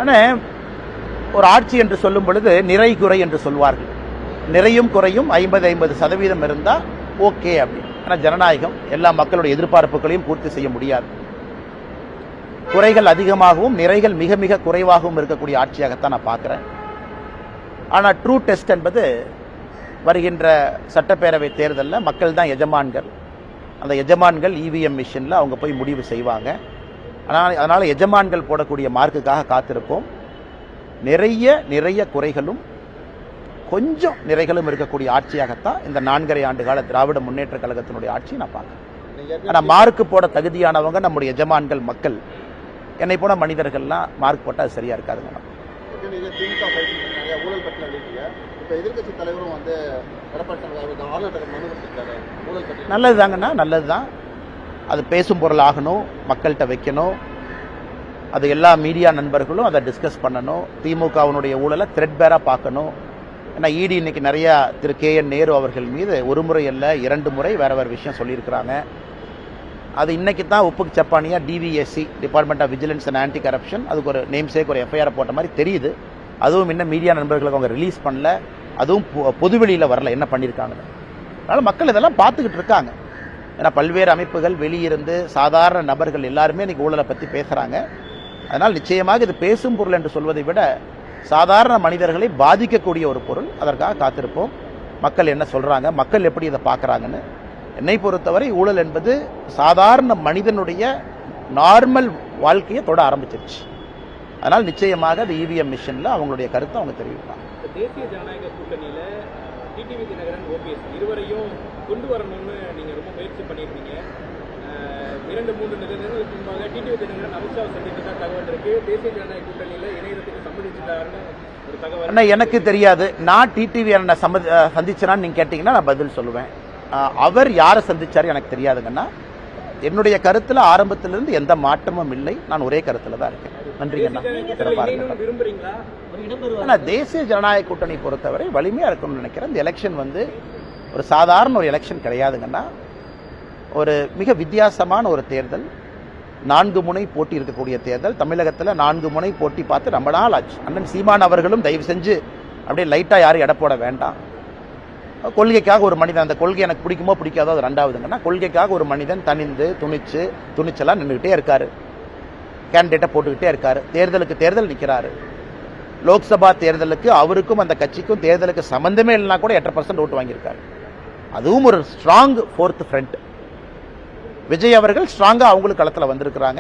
ஆனால் ஒரு ஆட்சி என்று சொல்லும் பொழுது நிறை குறை என்று சொல்வார்கள். நிறையும் குறையும் 50-50% இருந்தால் ஓகே அப்படி. ஆனால் ஜனநாயகம் எல்லா மக்களுடைய எதிர்பார்ப்புகளையும் பூர்த்தி செய்ய முடியாது. குறைகள் அதிகமாகவும் நிறைகள் மிக மிக குறைவாகவும் இருக்கக்கூடிய ஆட்சியாகத்தான் நான் பார்க்குறேன். ஆனால் ட்ரூ டெஸ்ட் என்பது வருகின்ற சட்டப்பேரவை தேர்தலில் மக்கள் தான் எஜமான்கள். அந்த எஜமான்கள் இவிஎம் மிஷினில் அவங்க போய் முடிவு செய்வாங்க. அதனால் எஜமான்கள் போடக்கூடிய மார்க்குக்காக காத்திருப்போம். நிறைய குறைகளும் கொஞ்சம் நிறைகளும் இருக்கக்கூடிய ஆட்சியாகத்தான் இந்த 4.5 ஆண்டு கால திராவிட முன்னேற்ற கழகத்தினுடைய ஆட்சி நான் பார்க்குறேன். ஆனால் மார்க்கு போட தகுதியானவங்க நம்முடைய எஜமான்கள் மக்கள். என்னை போன மனிதர்கள்லாம் மார்க் போட்டால் அது சரியா இருக்காதுங்க. நல்லது தாங்கண்ணா, நல்லது தான். அது பேசும் பொருள் ஆகணும், மக்கள்கிட்ட வைக்கணும். அது எல்லா மீடியா நண்பர்களும் அதை டிஸ்கஸ் பண்ணணும். திமுகவினுடைய ஊழலை த்ரெட்பேராக பார்க்கணும். ஏன்னா இடி இன்னைக்கு நிறையா திரு KN நேரு அவர்கள் மீது ஒரு முறை அல்ல 2 முறை வேற விஷயம் சொல்லியிருக்கிறாங்க. அது இன்னைக்கு தான் உப்புக்கு சப்பானியாக DVSC department of vigilance and anti corruption அதுக்கு ஒரு நேம் சேக் ஒரு FIR போட்ட மாதிரி தெரியுது. அதுவும் இன்னும் மீடியா நண்பர்களுக்கு அவங்க ரிலீஸ் பண்ணல. அதுவும் பொதுவெளியில் வரல என்ன பண்ணியிருக்காங்க. அதனால் மக்கள் இதெல்லாம் பார்த்துக்கிட்டு இருக்காங்க. ஏன்னா பல்வேறு அமைப்புகள் வெளியிருந்து சாதாரண நபர்கள் எல்லாருமே இன்னைக்கு ஊழலை பற்றி பேசுகிறாங்க. அதனால் நிச்சயமாக இது பேசும் பொருள் என்று சொல்வதை விட சாதாரண மனிதர்களை பாதிக்கக்கூடிய ஒரு பொருள். அதற்காக காத்திருப்போம். மக்கள் என்ன சொல்கிறாங்க, மக்கள் எப்படி இதை பார்க்குறாங்கன்னு. என்னை பொறுத்தவரை ஊழல் என்பது சாதாரண மனிதனுடைய நார்மல் வாழ்க்கையை தொட ஆரம்பிச்சிருச்சு. அதனால் நிச்சயமாக அது இவிஎம் மிஷனில் அவங்களுடைய கருத்தை அவங்க தெரிவிப்பாங்க. தேசிய ஜனநாயக கூட்டணியில் டிடிவி தினகரன் OPS இருவரையும் கொண்டு வரணும்னு நீங்கள் ரொம்ப முயற்சி பண்ணியிருக்கீங்க. 2-3 நிலையங்களுக்கு முன்பாக டிடிவி தினகரன் அமித்ஷாவை சந்தித்ததா தகவல் இருக்கு. தேசிய ஜனநாயக கூட்டணியில் இணையத்துக்கு சம்மதிச்சிட்டாருன்னு ஒரு தகவல். ஆனால் எனக்கு தெரியாது. நான் டிடிவி என்ன சந்திச்சேனான்னு நீங்கள் கேட்டிங்கன்னா நான் பதில் சொல்லுவேன். அவர் யாரை சந்திச்சார் எனக்கு தெரியாதுங்கன்னா. என்னுடைய கருத்தில் ஆரம்பத்திலிருந்து எந்த மாற்றமும் இல்லை. நான் ஒரே கருத்தில் தான் இருக்கேன். நன்றிங்கண்ணா. ஆனால் தேசிய ஜனநாயக கூட்டணி பொறுத்தவரை வலிமையாக இருக்கணும்னு நினைக்கிறேன். இந்த எலெக்ஷன் ஒரு சாதாரண ஒரு எலெக்ஷன் கிடையாதுங்கன்னா. ஒரு மிக வித்தியாசமான ஒரு தேர்தல். 4 முனை போட்டி இருக்கக்கூடிய தேர்தல். தமிழகத்தில் 4 முனை போட்டி பார்த்து ரொம்ப நாள் ஆச்சு. அண்ணன் சீமான் அவர்களும் தயவு செஞ்சு அப்படியே லைட்டாக யாரும் எடை போட வேண்டாம். கொள்கைக்காக ஒரு மனிதன், அந்த கொள்கை எனக்கு பிடிக்குமோ பிடிக்காதோ அது 2வதுங்கன்னா, கொள்கைக்காக ஒரு மனிதன் தனிந்து துணிச்சலாக நின்றுக்கிட்டே இருக்காரு. கேண்டிடேட்டை போட்டுக்கிட்டே இருக்காரு. தேர்தலுக்கு தேர்தல் நிற்கிறாரு. லோக்சபா தேர்தலுக்கு அவருக்கும் அந்த கட்சிக்கும் தேர்தலுக்கு சம்பந்தமே இல்லைனா கூட 8% ஓட்டு வாங்கியிருக்காரு. அதுவும் ஒரு ஸ்ட்ராங் 4th ஃப்ரண்ட். விஜய் அவர்கள் ஸ்ட்ராங்காக அவங்களுக்கு களத்தில் வந்திருக்கிறாங்க.